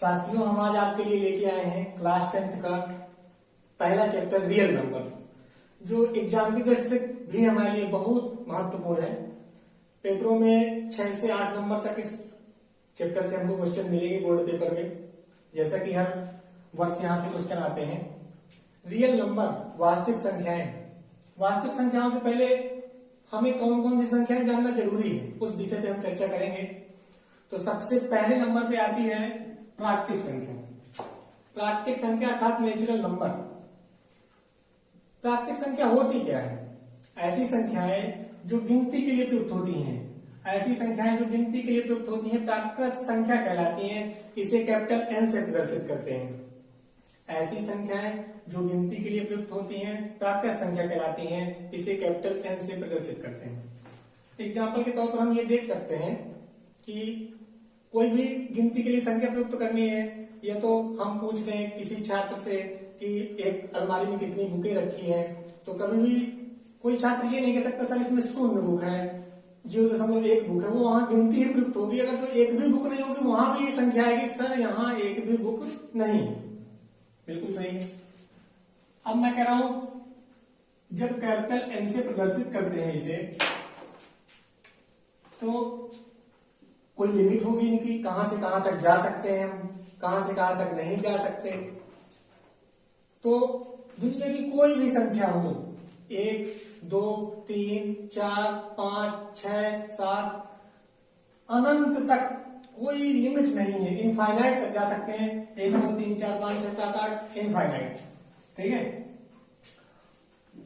साथियों, हम आज आपके लिए लेके आए हैं क्लास 10th का पहला चैप्टर रियल नंबर, जो एग्जाम की दृष्टि से भी हमारे लिए बहुत महत्वपूर्ण है। पेपरों में 6 से 8 नंबर तक इस चैप्टर से हमको क्वेश्चन मिलेंगे बोर्ड पेपर में, जैसा कि हर वर्ष यहाँ से क्वेश्चन आते हैं। रियल नंबर, वास्तविक संख्याएं। वास्तविक संख्याओं से पहले हमें कौन कौन सी संख्याएं जानना जरूरी है, उस विषय पे हम चर्चा करेंगे। तो सबसे पहले नंबर पे आती है प्राकृतिक संख्या। प्राकृतिक संख्या अर्थात नेचुरल नंबर। प्राकृतिक संख्या होती क्या है? ऐसी संख्याएं जो गिनती के लिए प्रयुक्त होती हैं। ऐसी संख्याएं जो गिनती के लिए प्रयुक्त होती हैं प्राकृत संख्या कहलाती हैं। इसे कैपिटल एन से प्रदर्शित करते हैं। ऐसी संख्याएं जो गिनती के लिए प्रयुक्त होती हैं प्राकृत संख्या कहलाती हैं। इसे कैपिटल एन से प्रदर्शित करते हैं। एग्जाम्पल के तौर पर हम ये देख सकते हैं कि कोई भी गिनती के लिए संख्या प्रयुक्त करनी है, या तो हम पूछ रहे हैं किसी छात्र से कि एक अलमारी में कितनी बुकें रखी हैं, तो कभी भी कोई छात्र ये नहीं कह सकता सर इसमें 0 बुक है, 0.1 बुक है। वो वहां गिनती ही प्रयुक्त होगी। अगर तो एक भी बुक नहीं होगी वहां भी ये संख्या आएगी सर यहाँ एक भी बुक नहीं। बिल्कुल सही है। अब मैं कह रहा हूं जब कैपिटल एन से प्रदर्शित करते हैं इसे, तो कोई लिमिट होगी इनकी, कहां से कहां तक जा सकते हैं हम, कहां से कहां तक नहीं जा सकते। तो दुनिया की कोई भी संख्या हो, 1, 2, 3, 4, 5, 6, 7, अनंत तक कोई लिमिट नहीं है। इनफाइनाइट तक जा सकते हैं। 1, 2, 3, 4, 5, 6, 7, 8 इनफाइनाइट। ठीक है।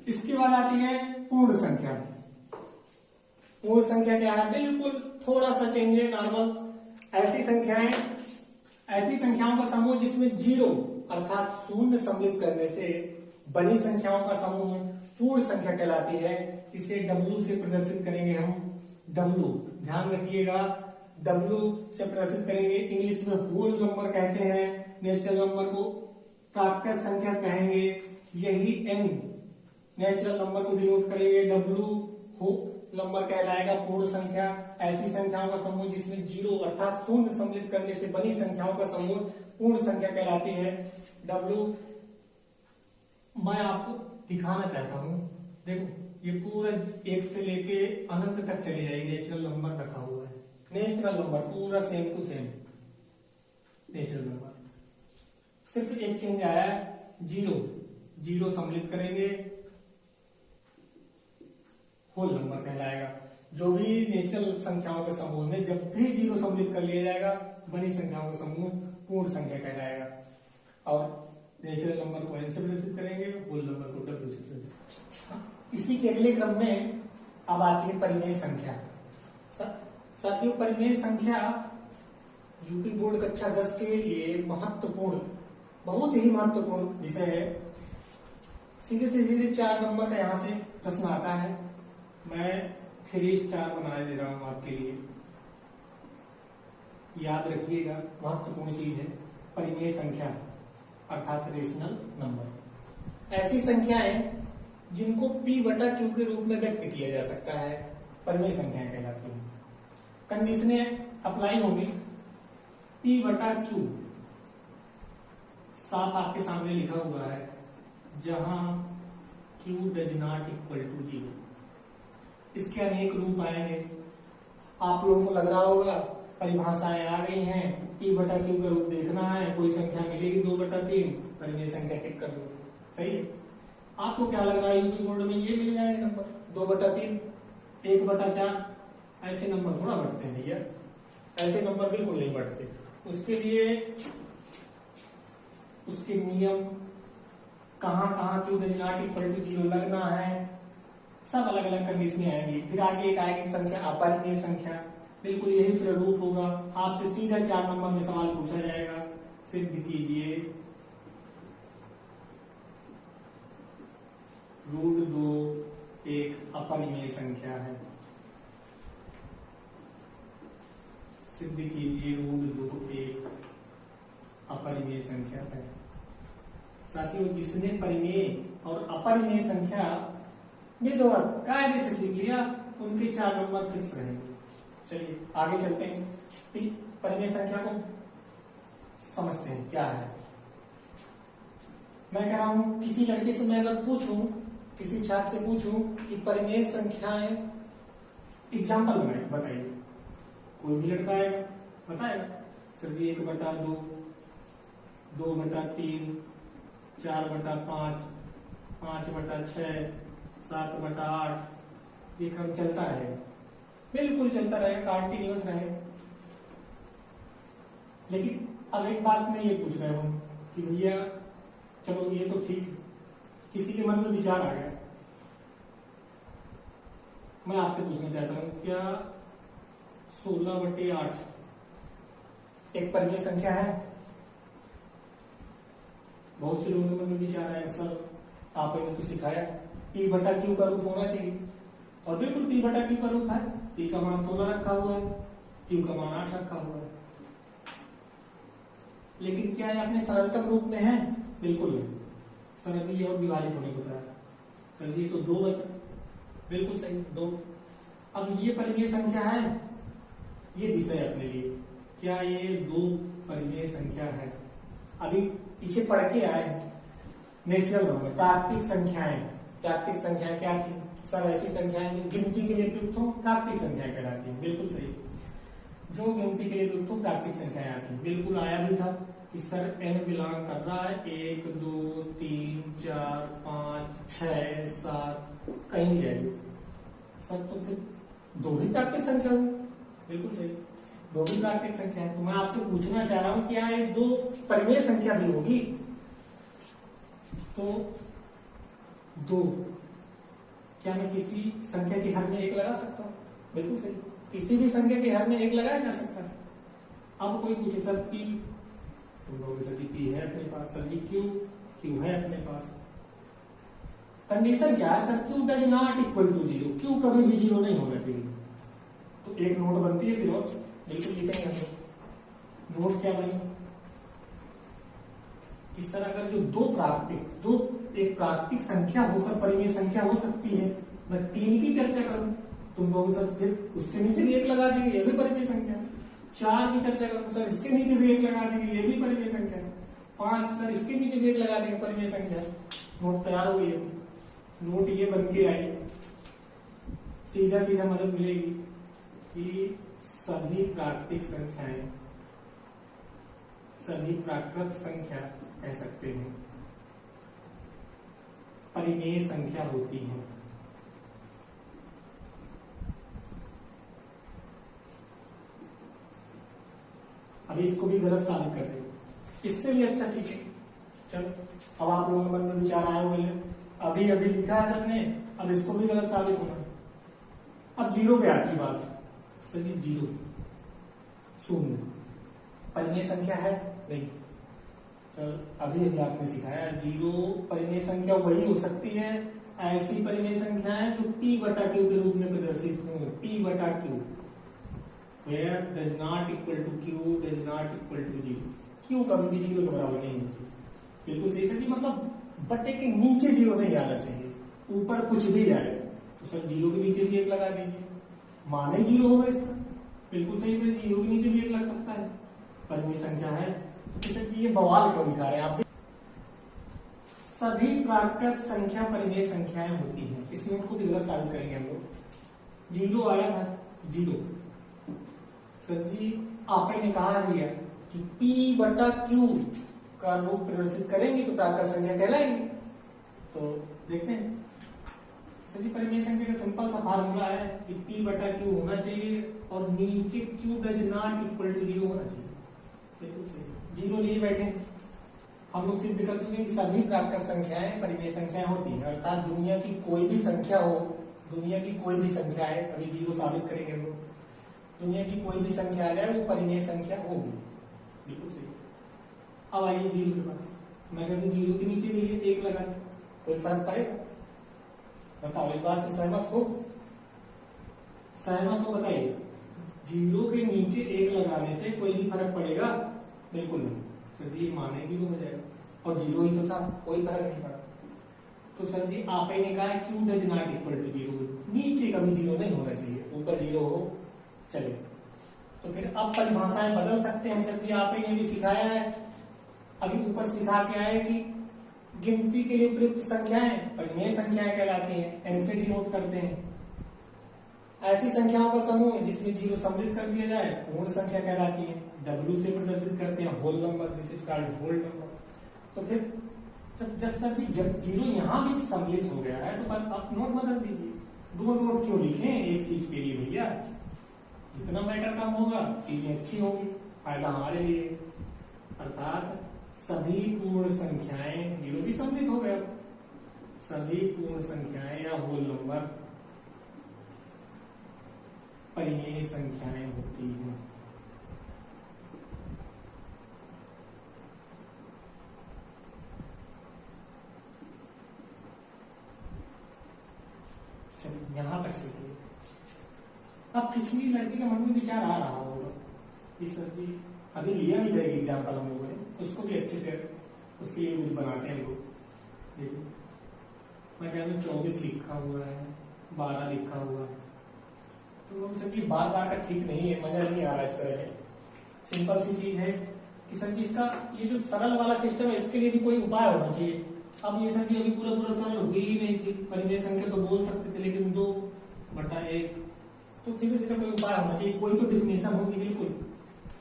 इसके बाद आती है पूर्ण संख्या। पूर्ण संख्या क्या है? बिल्कुल थोड़ा सा चेंज है, नॉर्मल। ऐसी संख्याओं का समूह जिसमें 0 अर्थात 0 सम्मिलित करने से बनी संख्याओं का समूह पूर्ण संख्या कहलाती है। इसे W से प्रदर्शित करेंगे हम। W, ध्यान रखिएगा, W से प्रदर्शित करेंगे। इंग्लिश में होल नंबर कहते हैं। नेचुरल नंबर को प्राकृत संख्या कहेंगे। यही N नेचुरल नंबर को डिनोट करेंगे। W होल नंबर कहलाएगा पूर्ण संख्या। ऐसी संख्याओं का समूह जिसमें 0 अर्थात 0 सम्मिलित करने से बनी संख्याओं का समूह पूर्ण संख्या कहलाती है। W मैं आपको दिखाना चाहता हूं। देखो ये पूरा 1 से लेके अनंत तक चली जाएगी। नेचुरल नंबर रखा हुआ है। नेचुरल नंबर पूरा same to same natural number, सिर्फ एक चेंज आया है, 0 सम्मिलित करेंगे, होल नंबर कहलाएगा। जो भी नेचुरल संख्याओं के समूह में जब भी 0 सम्मिलित कर लिया जाएगा बनी संख्याओं का समूह पूर्ण संख्या कहलाएगा। और नेचुरल नंबर को n से प्रदर्शित करेंगे, होल नंबर को w से प्रदर्शित। इसी के अगले क्रम में अब आती है परिमेय संख्या। साथियों, परिमेय संख्या यूपी बोर्ड कक्षा 10 के लिए महत्वपूर्ण, बहुत ही महत्वपूर्ण विषय है। सीधे से सीधे 4 नंबर का यहाँ से प्रश्न आता है। मैं 3 स्टार बना दे रहा हूं आपके लिए, याद रखिएगा, महत्वपूर्ण चीज है परिमेय संख्या अर्थात रेशनल नंबर। ऐसी संख्याएं जिनको P/Q के रूप में व्यक्त किया जा सकता है परिमेय संख्याएं कहलाती हैं। कंडीशनें अप्लाई होंगी। P/Q साफ आपके सामने लिखा हुआ है, जहां Q does not equal to 0। इसके अनेक रूप आएंगे। आप लोगों को लग रहा होगा परिभाषाएं आ गई हैं, P/Q का रूप देखना है, कोई संख्या मिलेगी 2/3, परिमेय संख्या टिक कर दो। सही है। आपको क्या लग रहा है यूपी बोर्ड में ये मिल जाएगा नंबर 2/3, 1/4? ऐसे नंबर थोड़ा बढ़ते हैं भैया, ऐसे नंबर बिल्कुल नहीं बढ़ते। उसके लिए उसके नियम, कहां कहां Q does not equal to 0 लगना है, सब अलग अलग कंडीशन आएंगी। फिर आगे एक आएगी संख्या अपरिमेय संख्या। बिल्कुल यही प्रारूप होगा। आपसे सीधा 4 नंबर में सवाल पूछा जाएगा, सिद्ध कीजिए √2 एक अपरिमेय संख्या है। सिद्ध कीजिए √2 एक अपरिमेय संख्या है। साथियों, जिसने परिमेय और अपरिमेय संख्या विधिवत कायदे से सीख लिया उनके 4 नंबर फिक्स रहेंगे। चलिए आगे चलते हैं। परिमेय संख्या को समझते हैं क्या है। मैं कह रहा हूं किसी लड़के से मैं अगर पूछूं, किसी छात्र से पूछूं कि परिमेय संख्याएं एग्जाम्पल बताइए, कोई भी लड़का आएगा बताएगा सर जी 1/2, 2/3, 4/5, 5/6, 7/8, ये क्रम चलता रहेगा, बिल्कुल चलता रहेगा, कंटिन्यूअस रहेगा। लेकिन अब एक बात मैं ये पूछ रहा हूं कि भैया चलो ये तो ठीक है, किसी के मन में विचार आ गया, मैं आपसे पूछना चाहता हूं क्या 16/8 एक परिमेय संख्या है? बहुत से लोगों के मन में विचार आया सर आपने तो सिखाया P/Q का रूप होना चाहिए, और बिल्कुल P/Q का रूप है, P का मान 16 रखा हुआ है, Q का मान 8 रखा हुआ है, लेकिन क्या ये अपने सरलतम रूप में है? बिल्कुल नहीं। सर अभी और विभाजित होने को है सर जी तो 2 बचा, बिल्कुल सही 2। अब ये परिमेय संख्या है, ये विषय अपने लिए, क्या ये 2 परिमेय संख्या है? अभी पीछे पढ़ के आए नेचुरल में प्राकृतिक संख्याएं। प्राकृतिक संख्याएं क्या थी सर? ऐसी संख्याएं जो गिनती के लिए प्रयुक्त हो प्राकृतिक संख्याएं कहलाती हैं, बिल्कुल सही। जो गिनती के लिए प्रयुक्त हो प्राकृतिक संख्याएं आती हैं, बिल्कुल आया भी था कि सर n बिलोंग कर रहा है 1, 2, 3, 4, 5, 6, 7 कहीं नहीं जाएगी सर, तो फिर 2 भी प्राकृतिक संख्या होगी, बिल्कुल सही 2 भी प्राकृतिक संख्या है। तो मैं आपसे पूछना चाह रहा हूं क्या ये 2 परिमेय संख्या भी होगी? तो 2 क्या मैं किसी संख्या के हर में 1 लगा सकता हूँ? बिल्कुल सही, किसी भी संख्या के हर में 1 लगाया जा सकता है। अब कोई पूछे सर P, तुम लोग सर जी P है अपने पास, सर जी Q है अपने पास, कंडीशन क्या है sir? Q does not equal to 0, Q कभी भी 0 नहीं होना चाहिए। तो एक नोट बनती है फिर और बिल्कुल लिखेंगे हम नोट क्या बनी कि सर अगर जो एक प्राकृतिक संख्या होकर परिमेय संख्या हो सकती है, मैं 3 की चर्चा करूं तुम लोग सर फिर उसके नीचे भी 1 लगा देंगे, ये भी परिमेय संख्या है। 4 की चर्चा करूं सर इसके नीचे भी 1 लगा देंगे, ये भी परिमेय संख्या है। 5 सर इसके नीचे भी 1 लगा देंगे, परिमेय संख्या। नोट तैयार हो गई, नोट ये बन के आई, सीधा सीधा मदद मिलेगी कि सभी प्राकृतिक संख्याएं सभी प्राकृत संख्या कह सकते हैं परिमेय संख्या होती है। अभी इसको भी गलत साबित कर देंगे, इससे भी अच्छा सीखें। चलो अब आप लोगों के मन में विचार आए हुए, अभी अभी लिखा है सबने, अब इसको भी गलत साबित होना। अब 0 पे आती बात सर जी, 0 0 परिमेय संख्या है? नहीं सर, अभी अभी आपने सिखाया 0 परिमेय संख्या वही हो सकती है ऐसी परिमेय संख्या है जो P/Q के रूप में प्रदर्शित हो। P/Q where does not equal to Q does not equal to 0, Q कभी भी 0 के बराबर नहीं होती, बिल्कुल सही सर जी। मतलब बटे के नीचे 0 नहीं आना चाहिए, ऊपर कुछ भी आए तो सर 0 के नीचे भी 1 लगा दीजिए, माने 0 होगा इसका, बिल्कुल सही सर। 0 के नीचे भी 1 लग सकता है, परिमेय संख्या है। तो सर जी ये बवाल क्यों दिखा रहे हैं आप? सभी प्राकृत संख्या परिमेय संख्याएं होती हैं, इस नोट को भी गलत साबित करेंगे हम लोग। 0 आया था 0 सर जी, आपने ने कहा भैया कि P/Q का रूप प्रदर्शित करेंगे तो प्राकृत संख्या कहलाएगी। तो देखते हैं सर जी, परिमेय संख्या का सिंपल सा फार्मूला है कि P/Q होना चाहिए और नीचे Q does not equal to 0 होना चाहिए, बिल्कुल सही। 0 लिए बैठे हम लोग सिद्ध कर चुके कि सभी प्राकृत संख्याएं परिमेय संख्याएं होती हैं, अर्थात दुनिया की कोई भी संख्या हो, दुनिया की कोई भी संख्या है, अभी 0 साबित करेंगे हम लोग, दुनिया की कोई भी संख्या आ जाए वो परिमेय संख्या होगी, बिल्कुल सही। अब आइए 0 के पास, मैं कहता हूं 0 के नीचे भी 1 लगा, कोई फर्क पड़ेगा? बताओ इस बात से सहमत हो? सहमत हो बताइए। 0 के नीचे 1 लगाने से कोई भी फर्क पड़ेगा? बिल्कुल नहीं सर जी, माने 0 हो जाएगा, और 0 ही तो था, कोई फर्क नहीं पड़ा। तो सर जी आप ने कहा Q does not equal to 0, नीचे कभी 0 नहीं होना चाहिए, ऊपर 0 हो चले। तो फिर अब परिभाषाएं बदल सकते हैं सर जी, आपने भी सिखाया है अभी ऊपर सिखा के आए कि गिनती के लिए प्रयुक्त संख्याएं परिमेय संख्याएं कहलाती हैं, एन से डिनोट करते हैं। ऐसी संख्याओं का समूह है जिसमें जीरो सम्मिलित कर दिया जाए पूर्ण संख्या कहलाती है। डब्ल्यू से प्रदर्शित करते हैं whole number, this is called whole number. तो फिर जब जीरो यहाँ भी सम्मिलित हो गया है तो आप नोट बदल दीजिए। दो नोट क्यों लिखे एक चीज के लिए भैया? जितना मैटर कम होगा चीजें अच्छी होगी, फायदा हमारे लिए। अर्थात सभी पूर्ण संख्याएं, जीरो भी सम्मिलित हो गया, सभी पूर्ण संख्याएं या होल नंबर परिमेय संख्याएं होती हैं। चलिए यहां तक सीखिए। अब किसी भी लड़की के मन में विचार आ रहा होगा कि सर जी अभी लिया भी जाएगी एग्जाम्पल हम लोगों ने, उसको भी अच्छे से उसके लिए कुछ बनाते हैं लोग। देखिए मैं कहता हूँ 24 लिखा हुआ है, 12 लिखा हुआ है, तो लोग सर जी बार बार का ठीक नहीं है, मजा नहीं आ रहा इस तरह है। सिंपल सी चीज है कि सर जी इसका ये जो सरल वाला सिस्टम है इसके लिए भी कोई उपाय होना चाहिए। अब ये सर जी अभी पूरा पूरा सरल हुई ही नहीं थी, परिमेय संख्या तो बोल सकते थे लेकिन 2/1, तो सीधे सीधे कोई उपाय होना चाहिए, कोई तो डिफिनेशन होगी बिल्कुल।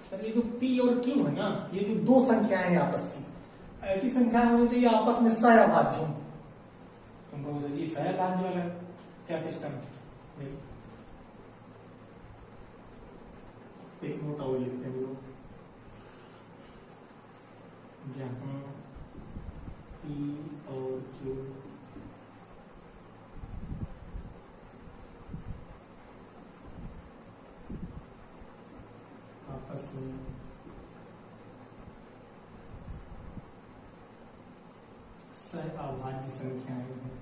सर ये जो P और Q है ना, ये जो दो संख्याएं हैं आपस की, ऐसी संख्याएं होनी चाहिए आपस में सहअभाज्य। तुमको सर जी सहअभाज्य वाला क्या सिस्टम है? एक नोट और लिखते हैं लोग, जहां P और Q आपस में सहअभाज्य संख्याएं हैं।